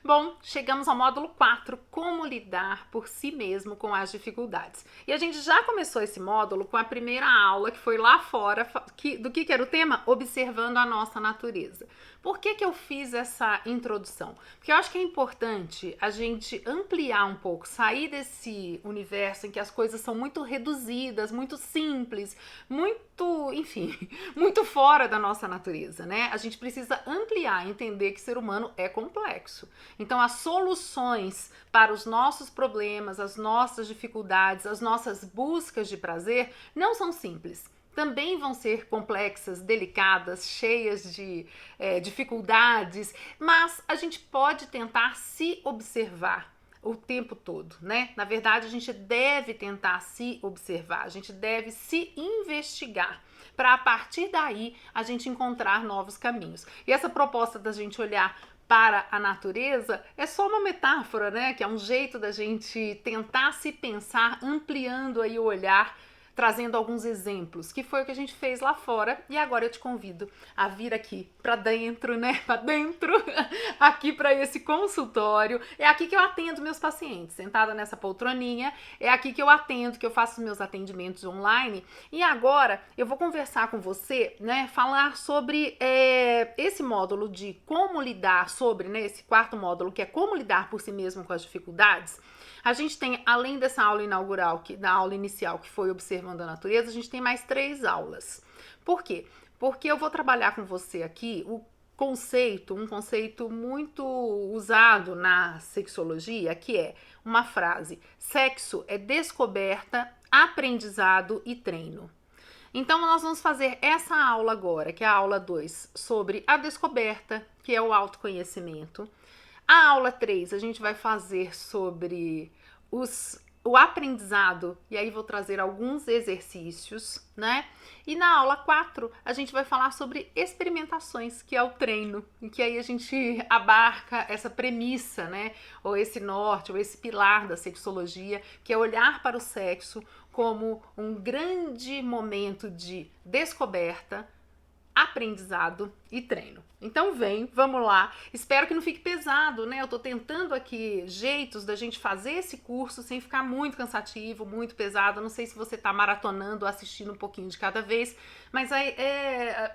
Bom, chegamos ao módulo 4, como lidar por si mesmo com as dificuldades. E a gente já começou esse módulo com a primeira aula, que foi lá fora, do que era o tema? Observando a nossa natureza. Por que eu fiz essa introdução? Porque eu acho que é importante a gente ampliar um pouco, sair desse universo em que as coisas são muito reduzidas, muito simples, muito, enfim, muito fora da nossa natureza, né? A gente precisa ampliar, entender que ser humano é complexo. Então, as soluções para os nossos problemas, as nossas dificuldades, as nossas buscas de prazer não são simples. Também vão ser complexas, delicadas, cheias de dificuldades, mas a gente pode tentar se observar o tempo todo, né? Na verdade, a gente deve tentar se observar, a gente deve se investigar para a partir daí a gente encontrar novos caminhos. E essa proposta da gente olhar para a natureza é só uma metáfora, né? Que é um jeito da gente tentar se pensar, ampliando aí o olhar, trazendo alguns exemplos, que foi o que a gente fez lá fora. E agora eu te convido a vir aqui para dentro, né? Para dentro, aqui para esse consultório. É aqui que eu atendo meus pacientes, sentada nessa poltroninha. É aqui que eu atendo, que eu faço meus atendimentos online. E agora eu vou conversar com você, né? Falar sobre esse módulo de como lidar, sobre, né? Esse quarto módulo, que é como lidar por si mesmo com as dificuldades. A gente tem, além dessa aula inaugural, da aula inicial, que foi Observando a Natureza, a gente tem mais 3 aulas. Por quê? Porque eu vou trabalhar com você aqui um conceito muito usado na sexologia, que é uma frase: sexo é descoberta, aprendizado e treino. Então, nós vamos fazer essa aula agora, que é a aula 2, sobre a descoberta, que é o autoconhecimento. A aula 3 a gente vai fazer sobre o aprendizado, e aí vou trazer alguns exercícios, né? E na aula 4 a gente vai falar sobre experimentações, que é o treino, em que aí a gente abarca essa premissa, né? Ou esse norte, ou esse pilar da sexologia, que é olhar para o sexo como um grande momento de descoberta, aprendizado e treino. Então vamos lá. Espero que não fique pesado, né? Eu tô tentando aqui jeitos da gente fazer esse curso sem ficar muito cansativo, muito pesado. Não sei se você tá maratonando ou assistindo um pouquinho de cada vez, mas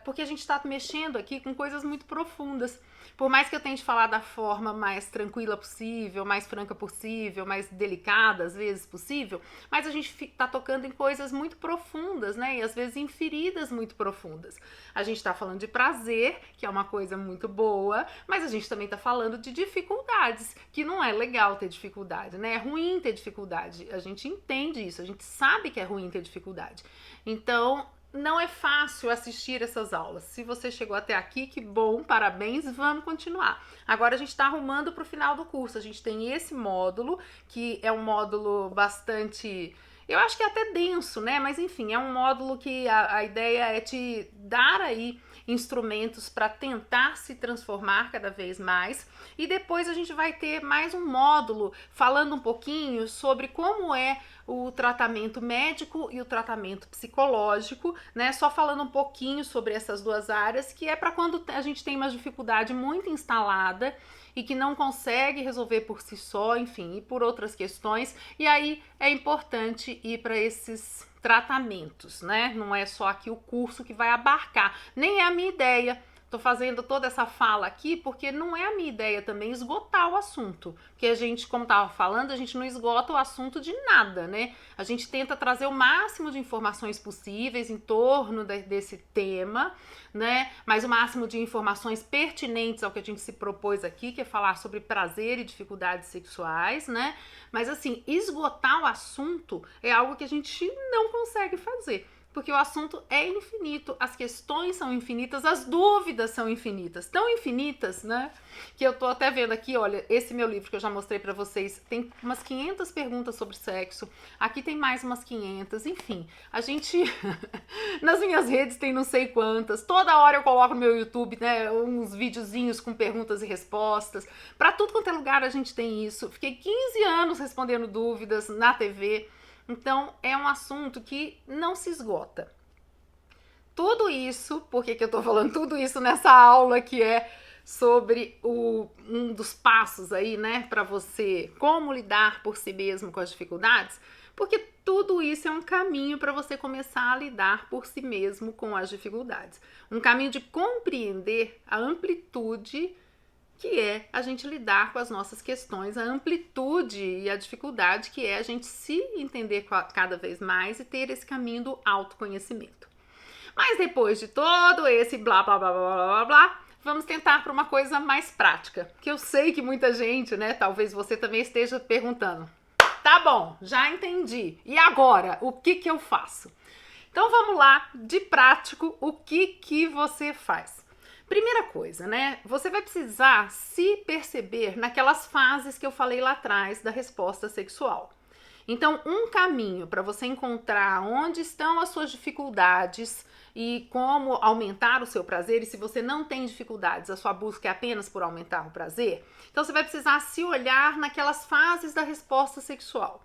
porque a gente tá mexendo aqui com coisas muito profundas. Por mais que eu tente falar da forma mais tranquila possível, mais franca possível, mais delicada às vezes possível, mas a gente tá tocando em coisas muito profundas, né? E às vezes em feridas muito profundas. A gente tá falando de prazer, que é uma coisa muito boa, mas a gente também tá falando de dificuldades, que não é legal ter dificuldade, né? É ruim ter dificuldade. A gente entende isso, a gente sabe que é ruim ter dificuldade. Então, não é fácil assistir essas aulas. Se você chegou até aqui, que bom, parabéns, vamos continuar. Agora a gente está arrumando para o final do curso. A gente tem esse módulo, que é um módulo bastante, eu acho que é até denso, né? Mas enfim, é um módulo que a ideia é te dar aí instrumentos para tentar se transformar cada vez mais. E depois a gente vai ter mais um módulo falando um pouquinho sobre como é o tratamento médico e o tratamento psicológico, né? Só falando um pouquinho sobre essas duas áreas, que é para quando a gente tem uma dificuldade muito instalada e que não consegue resolver por si só, enfim, e por outras questões. E aí é importante ir para esses tratamentos, né? Não é só aqui o curso que vai abarcar, nem é a minha ideia. Tô fazendo toda essa fala aqui porque não é a minha ideia também esgotar o assunto. Porque a gente, como tava falando, a gente não esgota o assunto de nada, né? A gente tenta trazer o máximo de informações possíveis em torno desse tema, né? Mas o máximo de informações pertinentes ao que a gente se propôs aqui, que é falar sobre prazer e dificuldades sexuais, né? Mas assim, esgotar o assunto é algo que a gente não consegue fazer. Porque o assunto é infinito, as questões são infinitas, as dúvidas são infinitas, tão infinitas, né? Que eu tô até vendo aqui, olha, esse meu livro que eu já mostrei pra vocês, tem umas 500 perguntas sobre sexo, aqui tem mais umas 500, enfim, a gente, nas minhas redes tem não sei quantas, toda hora eu coloco no meu YouTube, né, uns videozinhos com perguntas e respostas, pra tudo quanto é lugar a gente tem isso, fiquei 15 anos respondendo dúvidas na TV. Então, é um assunto que não se esgota. Tudo isso, por que eu tô falando tudo isso nessa aula que é sobre um dos passos aí, né, para você como lidar por si mesmo com as dificuldades, porque tudo isso é um caminho para você começar a lidar por si mesmo com as dificuldades. Um caminho de compreender a amplitude que é a gente lidar com as nossas questões, a amplitude e a dificuldade que é a gente se entender cada vez mais e ter esse caminho do autoconhecimento. Mas depois de todo esse blá blá blá blá blá blá, vamos tentar para uma coisa mais prática, que eu sei que muita gente, né, talvez você também esteja perguntando. Tá bom, já entendi. E agora, o que eu faço? Então vamos lá, de prático, o que você faz? Primeira coisa, né? Você vai precisar se perceber naquelas fases que eu falei lá atrás da resposta sexual. Então, um caminho para você encontrar onde estão as suas dificuldades e como aumentar o seu prazer, e se você não tem dificuldades, a sua busca é apenas por aumentar o prazer, então você vai precisar se olhar naquelas fases da resposta sexual.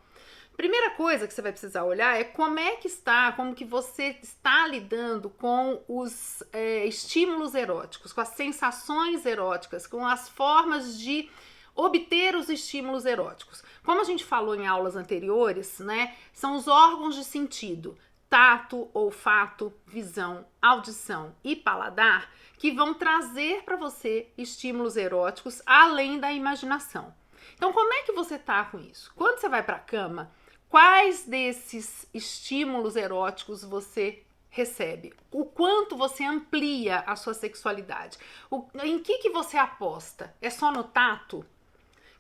Primeira coisa que você vai precisar olhar é como que você está lidando com os estímulos eróticos, com as sensações eróticas, com as formas de obter os estímulos eróticos. Como a gente falou em aulas anteriores, né, são os órgãos de sentido, tato, olfato, visão, audição e paladar, que vão trazer para você estímulos eróticos além da imaginação. Então, como é que você tá com isso? Quando você vai para a cama, quais desses estímulos eróticos você recebe? O quanto você amplia a sua sexualidade? Em que você aposta? É só no tato?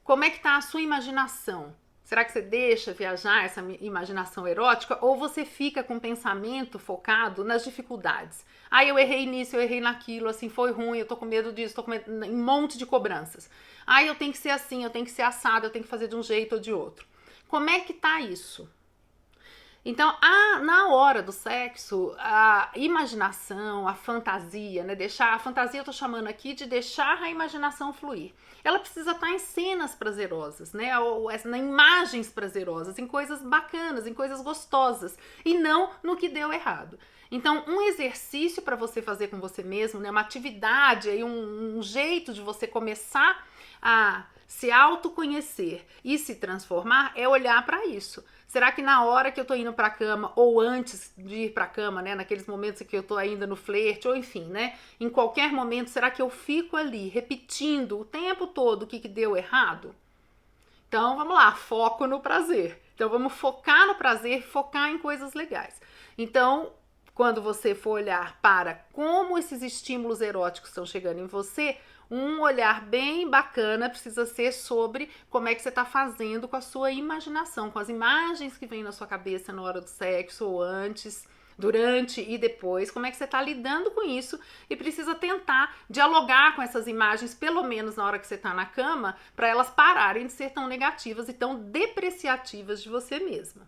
Como é que tá a sua imaginação? Será que você deixa viajar essa imaginação erótica ou você fica com o pensamento focado nas dificuldades? Ah, eu errei nisso, eu errei naquilo, assim, foi ruim, eu tô com medo disso, tô com medo, um monte de cobranças. Ah, eu tenho que ser assim, eu tenho que ser assado, eu tenho que fazer de um jeito ou de outro. Como é que tá isso? Então, na hora do sexo, a imaginação, a fantasia, né? A fantasia eu tô chamando aqui de deixar a imaginação fluir. Ela precisa estar em cenas prazerosas, né? Ou em imagens prazerosas, em coisas bacanas, em coisas gostosas, e não no que deu errado. Então, um exercício para você fazer com você mesmo, né? Uma atividade, aí, um jeito de você começar a se autoconhecer e se transformar é olhar para isso. Será que na hora que eu tô indo pra cama ou antes de ir pra cama, né, naqueles momentos em que eu tô ainda no flerte ou enfim, né, em qualquer momento, será que eu fico ali repetindo o tempo todo o que deu errado? Então, vamos lá, foco no prazer. Então, vamos focar no prazer, focar em coisas legais. Então, quando você for olhar para como esses estímulos eróticos estão chegando em você, um olhar bem bacana precisa ser sobre como é que você está fazendo com a sua imaginação, com as imagens que vêm na sua cabeça na hora do sexo ou antes, durante e depois, como é que você está lidando com isso e precisa tentar dialogar com essas imagens, pelo menos na hora que você está na cama, para elas pararem de ser tão negativas e tão depreciativas de você mesma.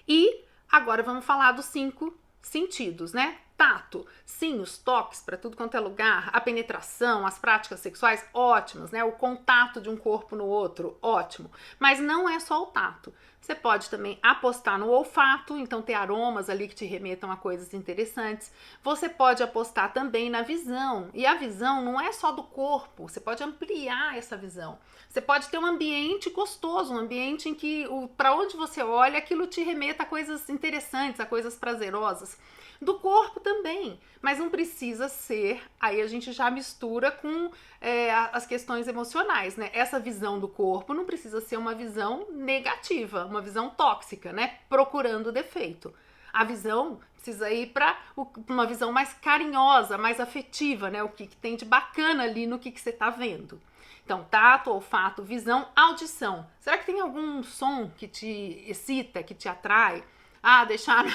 E agora vamos falar dos 5 sentidos, né? Tato, sim, os toques para tudo quanto é lugar, a penetração, as práticas sexuais, ótimas, né? O contato de um corpo no outro, ótimo. Mas não é só o tato. Você pode também apostar no olfato, então ter aromas ali que te remetam a coisas interessantes. Você pode apostar também na visão. E a visão não é só do corpo, você pode ampliar essa visão. Você pode ter um ambiente gostoso, um ambiente em que para onde você olha, aquilo te remeta a coisas interessantes, a coisas prazerosas. Do corpo também, mas não precisa ser, aí a gente já mistura com as questões emocionais, né? Essa visão do corpo não precisa ser uma visão negativa, uma visão tóxica, né? Procurando defeito. A visão precisa ir para uma visão mais carinhosa, mais afetiva, né? O que tem de bacana ali no que você está vendo. Então, tato, olfato, visão, audição. Será que tem algum som que te excita, que te atrai? Deixar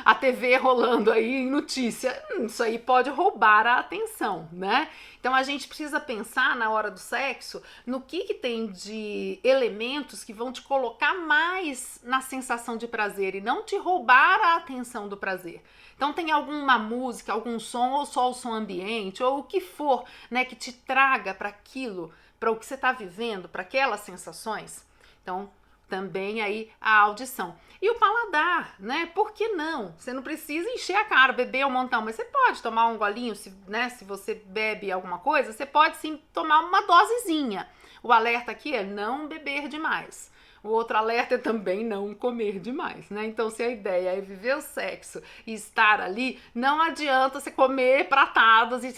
a TV rolando aí em notícia, isso aí pode roubar a atenção, né? Então a gente precisa pensar na hora do sexo no que tem de elementos que vão te colocar mais na sensação de prazer e não te roubar a atenção do prazer. Então tem alguma música, algum som, ou só o som ambiente, ou o que for, né, que te traga para aquilo, para o que você está vivendo, para aquelas sensações. Então, também aí a audição. E o paladar, né? Por que não? Você não precisa encher a cara, beber um montão, mas você pode tomar um golinho, né? Se você bebe alguma coisa, você pode sim tomar uma dosezinha. O alerta aqui é não beber demais. O outro alerta é também não comer demais, né? Então, se a ideia é viver o sexo e estar ali, não adianta você comer pratadas e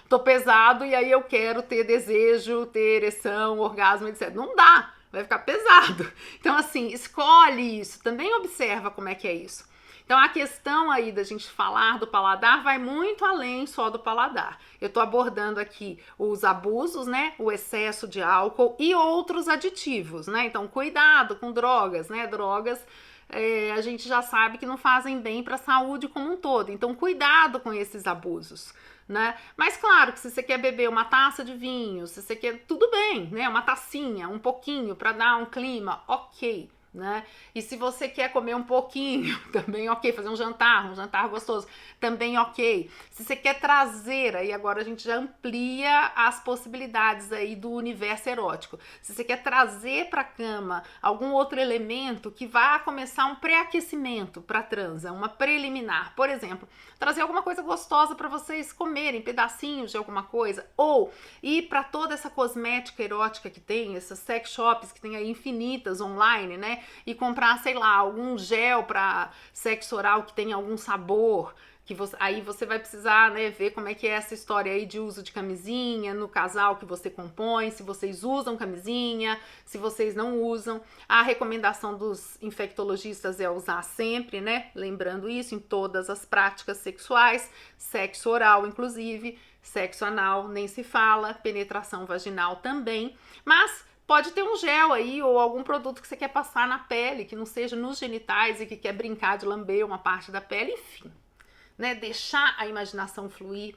tô pesado e aí eu quero ter desejo, ter ereção, orgasmo, etc. Não dá, vai ficar pesado. Então, assim, escolhe isso, também observa como é que é isso. Então, a questão aí da gente falar do paladar vai muito além só do paladar. Eu tô abordando aqui os abusos, né? O excesso de álcool e outros aditivos, né? Então, cuidado com drogas, né? Drogas a gente já sabe que não fazem bem para a saúde como um todo. Então, cuidado com esses abusos, né? Mas claro que se você quer beber uma taça de vinho, se você quer, tudo bem, né? Uma tacinha, um pouquinho para dar um clima, ok. Né? E se você quer comer um pouquinho, também ok, fazer um jantar gostoso, também ok. Se você quer trazer, aí agora a gente já amplia as possibilidades aí do universo erótico. Se você quer trazer para a cama algum outro elemento que vá começar um pré-aquecimento para transa, uma preliminar, por exemplo, trazer alguma coisa gostosa para vocês comerem, pedacinhos de alguma coisa, ou ir para toda essa cosmética erótica que tem, essas sex shops que tem aí infinitas online, né? E comprar, sei lá, algum gel para sexo oral que tenha algum sabor, que aí você vai precisar, né, ver como é que é essa história aí de uso de camisinha no casal que você compõe, se vocês usam camisinha, se vocês não usam. A recomendação dos infectologistas é usar sempre, né, lembrando isso em todas as práticas sexuais, sexo oral inclusive, sexo anal nem se fala, penetração vaginal também, mas pode ter um gel aí ou algum produto que você quer passar na pele, que não seja nos genitais e que quer brincar de lamber uma parte da pele, enfim, né? Deixar a imaginação fluir.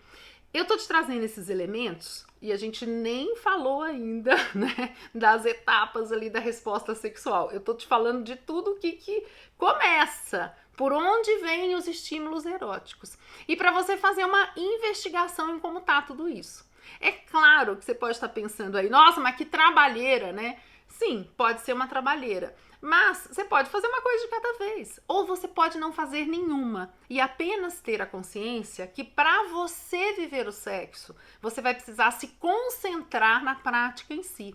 Eu tô te trazendo esses elementos e a gente nem falou ainda, né, das etapas ali da resposta sexual. Eu tô te falando de tudo que começa, por onde vêm os estímulos eróticos. E para você fazer uma investigação em como tá tudo isso. É claro que você pode estar pensando aí, nossa, mas que trabalheira, né? Sim, pode ser uma trabalheira, mas você pode fazer uma coisa de cada vez, ou você pode não fazer nenhuma e apenas ter a consciência que para você viver o sexo, você vai precisar se concentrar na prática em si,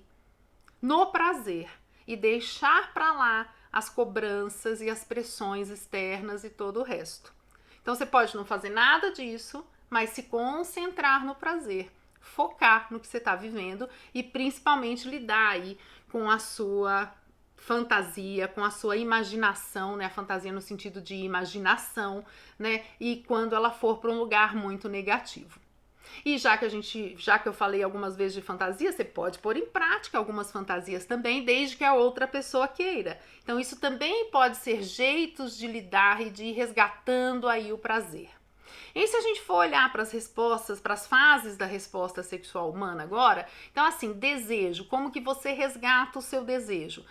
no prazer e deixar para lá as cobranças e as pressões externas e todo o resto. Então você pode não fazer nada disso, mas se concentrar no prazer, focar no que você está vivendo e principalmente lidar aí com a sua fantasia, com a sua imaginação, né? A fantasia no sentido de imaginação, né? E quando ela for para um lugar muito negativo. E já que eu falei algumas vezes de fantasia, você pode pôr em prática algumas fantasias também, desde que a outra pessoa queira. Então isso também pode ser jeitos de lidar e de ir resgatando aí o prazer. E se a gente for olhar para as respostas, para as fases da resposta sexual humana agora, então assim, desejo, como que você resgata o seu desejo?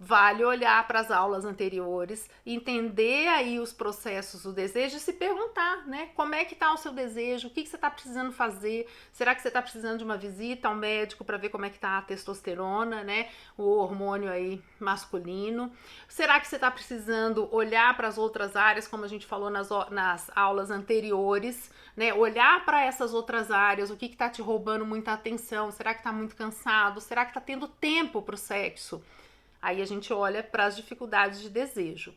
Vale olhar para as aulas anteriores, entender aí os processos do desejo e se perguntar, né? Como é que tá o seu desejo? O que você está precisando fazer? Será que você está precisando de uma visita ao médico para ver como é que tá a testosterona, né? O hormônio aí masculino. Será que você está precisando olhar para as outras áreas, como a gente falou nas aulas anteriores, né? Olhar para essas outras áreas, o que está te roubando muita atenção? Será que está muito cansado? Será que está tendo tempo para o sexo? Aí a gente olha para as dificuldades de desejo.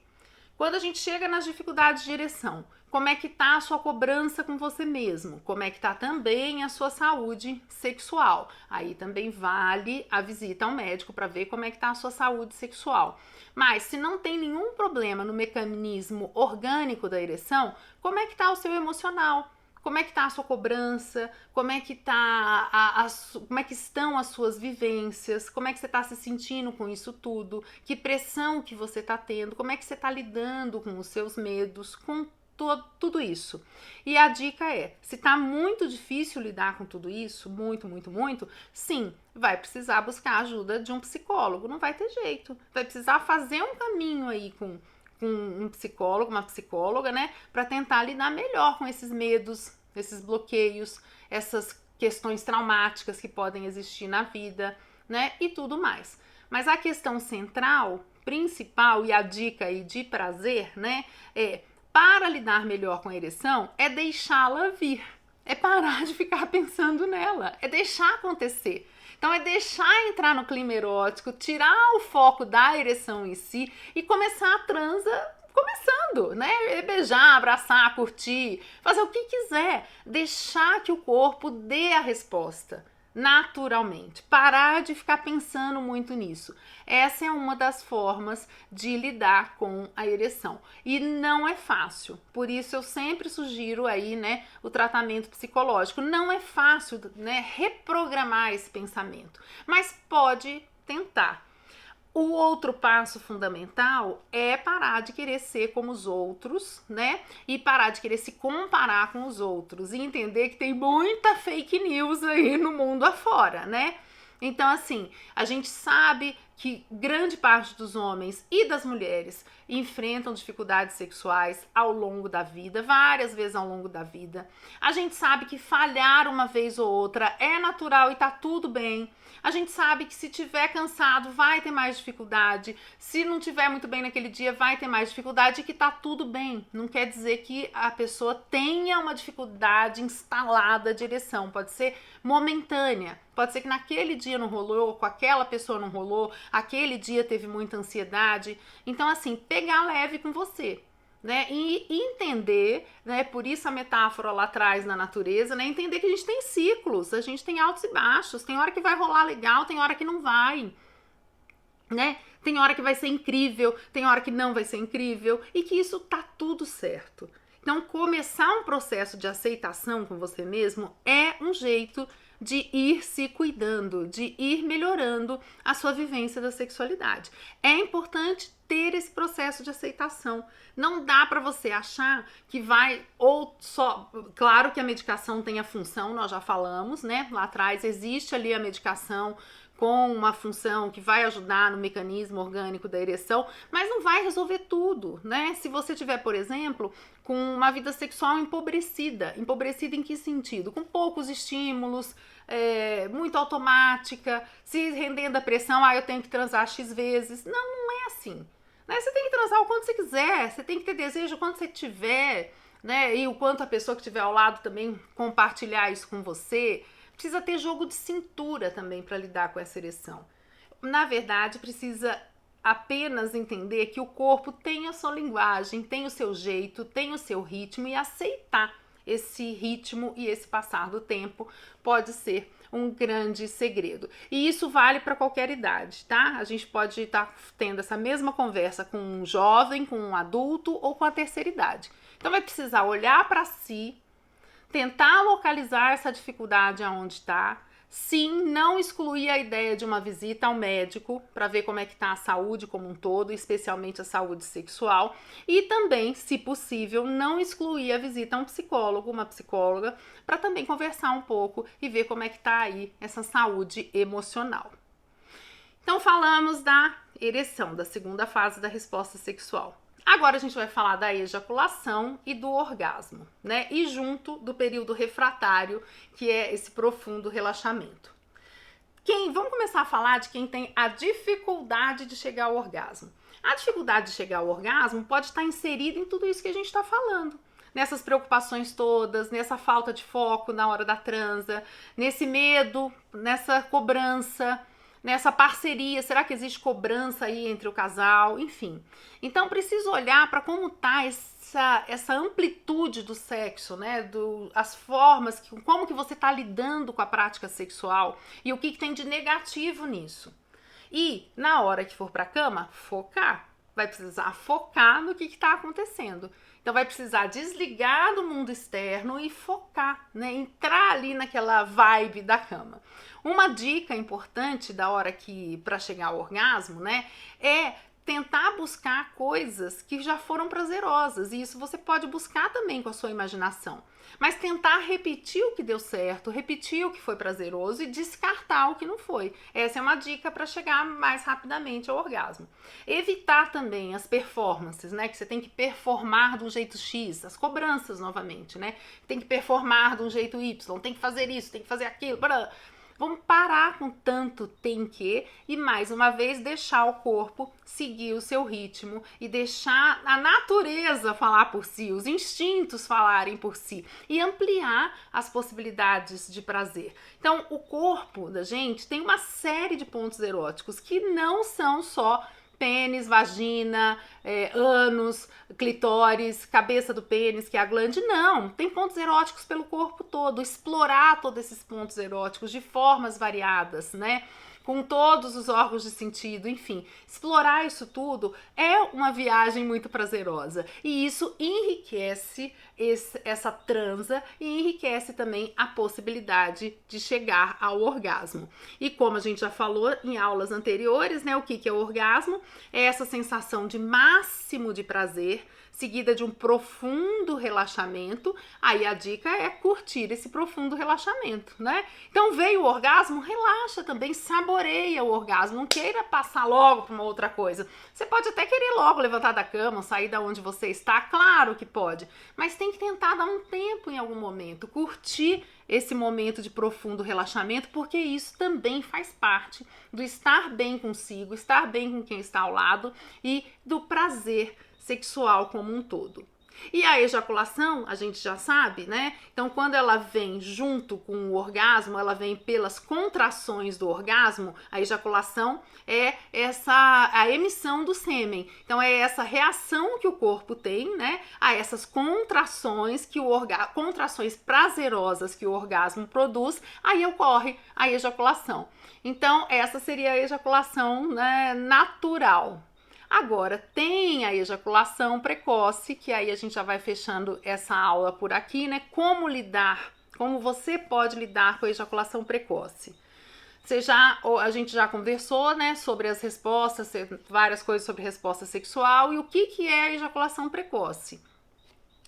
Quando a gente chega nas dificuldades de ereção, como é que tá a sua cobrança com você mesmo? Como é que tá também a sua saúde sexual? Aí também vale a visita ao médico para ver como é que tá a sua saúde sexual. Mas se não tem nenhum problema no mecanismo orgânico da ereção, como é que tá o seu emocional? Como é que tá a sua cobrança? Como é que como é que estão as suas vivências? Como é que você está se sentindo com isso tudo? Que pressão que você está tendo? Como é que você está lidando com os seus medos? Com tudo isso. E a dica é, se tá muito difícil lidar com tudo isso, muito, sim, vai precisar buscar a ajuda de um psicólogo. Não vai ter jeito. Vai precisar fazer um caminho aí com um psicólogo, uma psicóloga, né, para tentar lidar melhor com esses medos, esses bloqueios, essas questões traumáticas que podem existir na vida, né, e tudo mais. Mas a questão central, principal e a dica aí de prazer, né, para lidar melhor com a ereção, é deixá-la vir. É parar de ficar pensando nela, é deixar acontecer. Então é deixar entrar no clima erótico, tirar o foco da ereção em si e começar a transa começando, né? Beijar, abraçar, curtir, fazer o que quiser. Deixar que o corpo dê a resposta naturalmente. Parar de ficar pensando muito nisso. Essa é uma das formas de lidar com a ereção. E não é fácil. Por isso eu sempre sugiro aí, né, o tratamento psicológico. Não é fácil, né, reprogramar esse pensamento, mas pode tentar. O outro passo fundamental é parar de querer ser como os outros, né? E parar de querer se comparar com os outros e entender que tem muita fake news aí no mundo afora, né? Então, assim, a gente sabe que grande parte dos homens e das mulheres enfrentam dificuldades sexuais ao longo da vida, várias vezes ao longo da vida. A gente sabe que falhar uma vez ou outra é natural e tá tudo bem. A gente sabe que se tiver cansado vai ter mais dificuldade, se não tiver muito bem naquele dia vai ter mais dificuldade e que tá tudo bem. Não quer dizer que a pessoa tenha uma dificuldade instalada de ereção, pode ser momentânea. Pode ser que naquele dia não rolou, com aquela pessoa não rolou, aquele dia teve muita ansiedade. Então, assim, pegar leve com você, né? E entender, né? Por isso a metáfora lá atrás na natureza, né? Entender que a gente tem ciclos, a gente tem altos e baixos, tem hora que vai rolar legal, tem hora que não vai, né? Tem hora que vai ser incrível, tem hora que não vai ser incrível e que isso tá tudo certo. Então, começar um processo de aceitação com você mesmo é um jeito de ir se cuidando, de ir melhorando a sua vivência da sexualidade. É importante ter esse processo de aceitação. Não dá para você achar que vai ou só... Claro que a medicação tem a função, nós já falamos, né? Lá atrás existe ali a medicação com uma função que vai ajudar no mecanismo orgânico da ereção, mas não vai resolver tudo, né? Se você tiver, por exemplo, com uma vida sexual empobrecida em que sentido? Com poucos estímulos, muito automática, se rendendo a pressão, eu tenho que transar X vezes. Não é assim, né? Você tem que transar o quanto você quiser, você tem que ter desejo o quanto você tiver, né? E o quanto a pessoa que estiver ao lado também compartilhar isso com você. Precisa ter jogo de cintura também para lidar com essa ereção. Na verdade, precisa apenas entender que o corpo tem a sua linguagem, tem o seu jeito, tem o seu ritmo e aceitar esse ritmo e esse passar do tempo pode ser um grande segredo. E isso vale para qualquer idade, tá? A gente pode estar tendo essa mesma conversa com um jovem, com um adulto ou com a terceira idade. Então vai precisar olhar para si, tentar localizar essa dificuldade aonde está. Sim, não excluir a ideia de uma visita ao médico para ver como é que está a saúde como um todo, especialmente a saúde sexual. E também, se possível, não excluir a visita a um psicólogo, uma psicóloga, para também conversar um pouco e ver como é que está aí essa saúde emocional. Então falamos da ereção, da segunda fase da resposta sexual. Agora a gente vai falar da ejaculação e do orgasmo, né? E junto do período refratário, que é esse profundo relaxamento. Vamos começar a falar de quem tem a dificuldade de chegar ao orgasmo. A dificuldade de chegar ao orgasmo pode estar inserida em tudo isso que a gente está falando. Nessas preocupações todas, nessa falta de foco na hora da transa, nesse medo, nessa cobrança, nessa parceria, será que existe cobrança aí entre o casal? Enfim. Então, preciso olhar para como tá essa amplitude do sexo, né? As formas, como que você está lidando com a prática sexual e o que tem de negativo nisso. E, na hora que for para a cama, focar. Vai precisar focar no que está acontecendo. Então vai precisar desligar do mundo externo e focar, né? Entrar ali naquela vibe da cama. Uma dica importante da hora que para chegar ao orgasmo, né, é tentar buscar coisas que já foram prazerosas, e isso você pode buscar também com a sua imaginação. Mas tentar repetir o que deu certo, repetir o que foi prazeroso e descartar o que não foi. Essa é uma dica para chegar mais rapidamente ao orgasmo. Evitar também as performances, né? Que você tem que performar de um jeito X, as cobranças novamente, né? Tem que performar de um jeito Y, tem que fazer isso, tem que fazer aquilo. Vamos parar com tanto tem que e, mais uma vez, deixar o corpo seguir o seu ritmo e deixar a natureza falar por si, os instintos falarem por si e ampliar as possibilidades de prazer. Então, o corpo da gente tem uma série de pontos eróticos que não são só pênis, vagina, ânus, clitóris, cabeça do pênis, que é a glande. Não, tem pontos eróticos pelo corpo todo. Explorar todos esses pontos eróticos de formas variadas, né? Com todos os órgãos de sentido, enfim, explorar isso tudo é uma viagem muito prazerosa e isso enriquece essa transa e enriquece também a possibilidade de chegar ao orgasmo. E como a gente já falou em aulas anteriores, né, o que é o orgasmo? É essa sensação de máximo de prazer, seguida de um profundo relaxamento. Aí a dica é curtir esse profundo relaxamento, né? Então veio o orgasmo, relaxa também, saboreia o orgasmo, não queira passar logo para uma outra coisa. Você pode até querer logo levantar da cama, sair da onde você está, claro que pode, mas tem que tentar dar um tempo em algum momento, curtir esse momento de profundo relaxamento, porque isso também faz parte do estar bem consigo, estar bem com quem está ao lado e do prazer sexual como um todo. E a ejaculação, a gente já sabe, né? Então, quando ela vem junto com o orgasmo, ela vem pelas contrações do orgasmo. A ejaculação é a emissão do sêmen. Então, é essa reação que o corpo tem, né? A essas contrações contrações prazerosas que o orgasmo produz, aí ocorre a ejaculação. Então, essa seria a ejaculação, né, natural. Agora, tem a ejaculação precoce, que aí a gente já vai fechando essa aula por aqui, né? Como você pode lidar com a ejaculação precoce. A gente já conversou, né, sobre as respostas, várias coisas sobre resposta sexual e o que é a ejaculação precoce.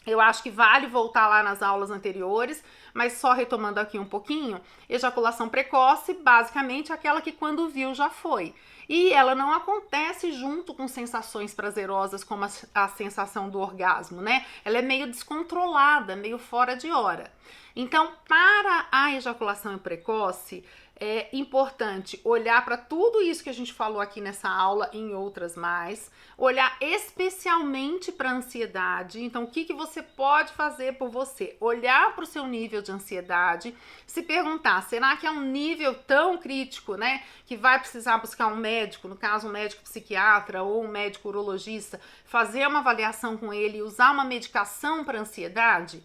Eu acho que vale voltar lá nas aulas anteriores, mas só retomando aqui um pouquinho, ejaculação precoce, basicamente, é aquela que quando viu já foi. E ela não acontece junto com sensações prazerosas como a sensação do orgasmo, né? Ela é meio descontrolada, meio fora de hora. Então, para a ejaculação precoce, é importante olhar para tudo isso que a gente falou aqui nessa aula e em outras mais, olhar especialmente para a ansiedade. Então, o que você pode fazer por você? Olhar para o seu nível de ansiedade, se perguntar, será que é um nível tão crítico, né, que vai precisar buscar um médico, no caso um médico psiquiatra ou um médico urologista, fazer uma avaliação com ele e usar uma medicação para ansiedade?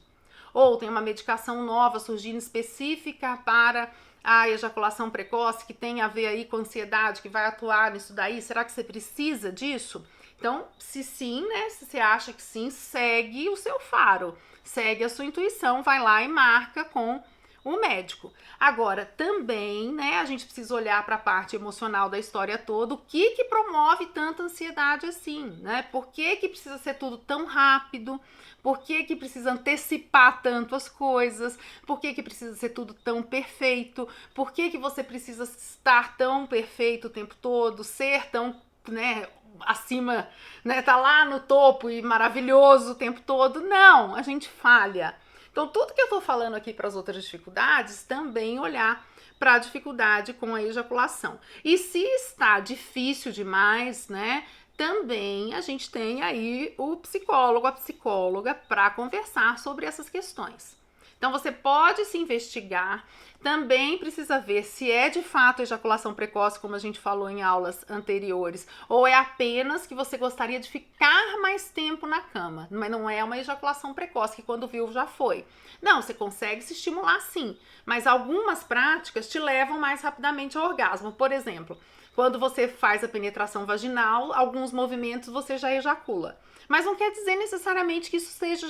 Ou tem uma medicação nova surgindo específica para a ejaculação precoce, que tem a ver aí com ansiedade, que vai atuar nisso daí? Será que você precisa disso? Então, se sim, né, se você acha que sim, segue o seu faro, segue a sua intuição, vai lá e marca com o médico. Agora, também, né, a gente precisa olhar para a parte emocional da história toda, o que promove tanta ansiedade assim, né? Por que precisa ser tudo tão rápido? Por que precisa antecipar tanto as coisas? Por que precisa ser tudo tão perfeito? Por que você precisa estar tão perfeito o tempo todo, ser tão, né, acima, né, tá lá no topo e maravilhoso o tempo todo? Não, a gente falha. Então, tudo que eu tô falando aqui para as outras dificuldades, também olhar para a dificuldade com a ejaculação. E se está difícil demais, né, também a gente tem aí o psicólogo, a psicóloga para conversar sobre essas questões. Então, você pode se investigar, também precisa ver se é de fato ejaculação precoce, como a gente falou em aulas anteriores, ou é apenas que você gostaria de ficar mais tempo na cama, mas não é uma ejaculação precoce, que quando viu já foi. Não, você consegue se estimular sim, mas algumas práticas te levam mais rapidamente ao orgasmo. Por exemplo, quando você faz a penetração vaginal, alguns movimentos você já ejacula. Mas não quer dizer necessariamente que isso seja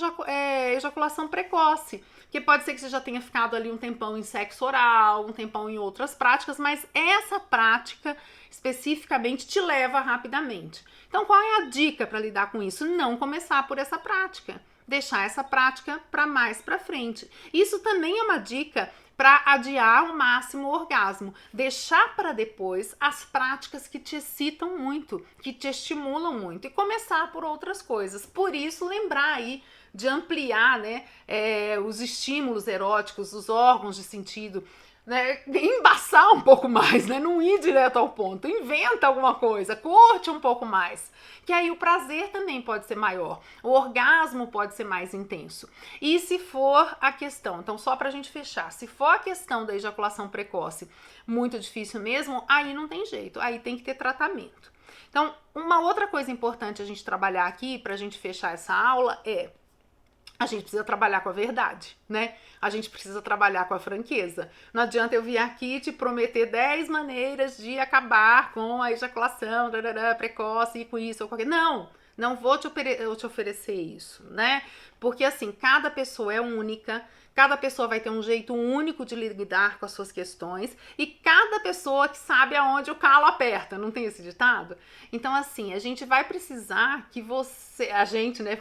ejaculação precoce, porque pode ser que você já tenha ficado ali um tempão em sexo oral, um tempão em outras práticas, mas essa prática especificamente te leva rapidamente. Então, qual é a dica para lidar com isso? Não começar por essa prática, deixar essa prática para mais para frente. Isso também é uma dica para adiar ao máximo o orgasmo, deixar para depois as práticas que te excitam muito, que te estimulam muito e começar por outras coisas. Por isso, lembrar aí de ampliar, né, os estímulos eróticos, os órgãos de sentido. né, embaçar um pouco mais, né, não ir direto ao ponto, inventa alguma coisa, curte um pouco mais, que aí o prazer também pode ser maior, o orgasmo pode ser mais intenso. E se for a questão, então só pra gente fechar, se for a questão da ejaculação precoce muito difícil mesmo, aí não tem jeito, aí tem que ter tratamento. Então, uma outra coisa importante a gente trabalhar aqui pra gente fechar essa aula é a gente precisa trabalhar com a verdade, né? A gente precisa trabalhar com a franqueza. Não adianta eu vir aqui te prometer 10 maneiras de acabar com a ejaculação precoce e com isso ou com aquilo. Não vou te oferecer isso, né? Porque assim, cada pessoa é única, cada pessoa vai ter um jeito único de lidar com as suas questões e cada pessoa que sabe aonde o calo aperta, não tem esse ditado? Então assim, a gente vai precisar que você, a gente, né,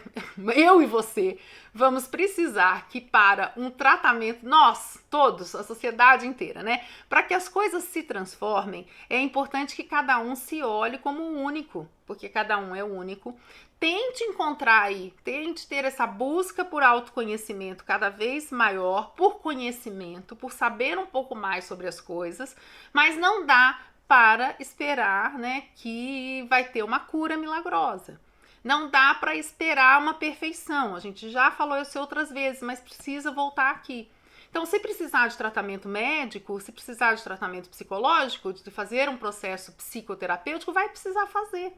eu e você, vamos precisar que para um tratamento, nós, todos, a sociedade inteira, né, para que as coisas se transformem, é importante que cada um se olhe como único, porque cada um é único. Tente encontrar aí, tente ter essa busca por autoconhecimento cada vez maior, por conhecimento, por saber um pouco mais sobre as coisas, mas não dá para esperar, né, que vai ter uma cura milagrosa. Não dá para esperar uma perfeição. A gente já falou isso outras vezes, mas precisa voltar aqui. Então, se precisar de tratamento médico, se precisar de tratamento psicológico, de fazer um processo psicoterapêutico, vai precisar fazer.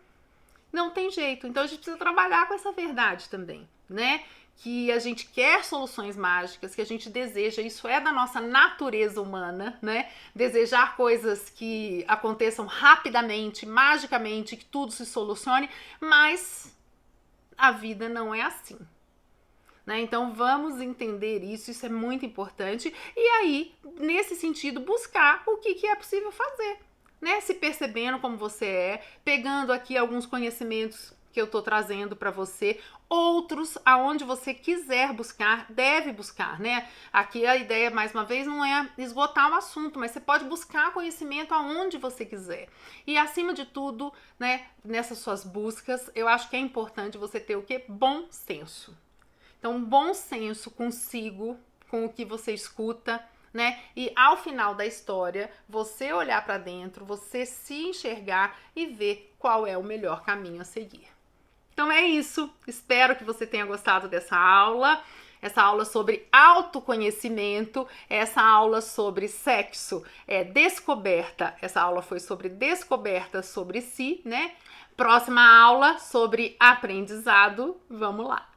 Não tem jeito. Então a gente precisa trabalhar com essa verdade também, né? Que a gente quer soluções mágicas, que a gente deseja, isso é da nossa natureza humana, né? Desejar coisas que aconteçam rapidamente, magicamente, que tudo se solucione, mas a vida não é assim. Né? Então vamos entender isso é muito importante. E aí, nesse sentido, buscar o que é possível fazer. Né, se percebendo como você é, pegando aqui alguns conhecimentos que eu tô trazendo para você, outros aonde você quiser buscar, deve buscar, né? Aqui a ideia, mais uma vez, não é esgotar o assunto, mas você pode buscar conhecimento aonde você quiser. E acima de tudo, né, nessas suas buscas, eu acho que é importante você ter o quê? Bom senso. Então, bom senso consigo, com o que você escuta, né? E ao final da história, você olhar para dentro, você se enxergar e ver qual é o melhor caminho a seguir. Então é isso. Espero que você tenha gostado dessa aula. Essa aula sobre autoconhecimento, essa aula sobre sexo, descoberta. Essa aula foi sobre descoberta sobre si, né? Próxima aula sobre aprendizado. Vamos lá.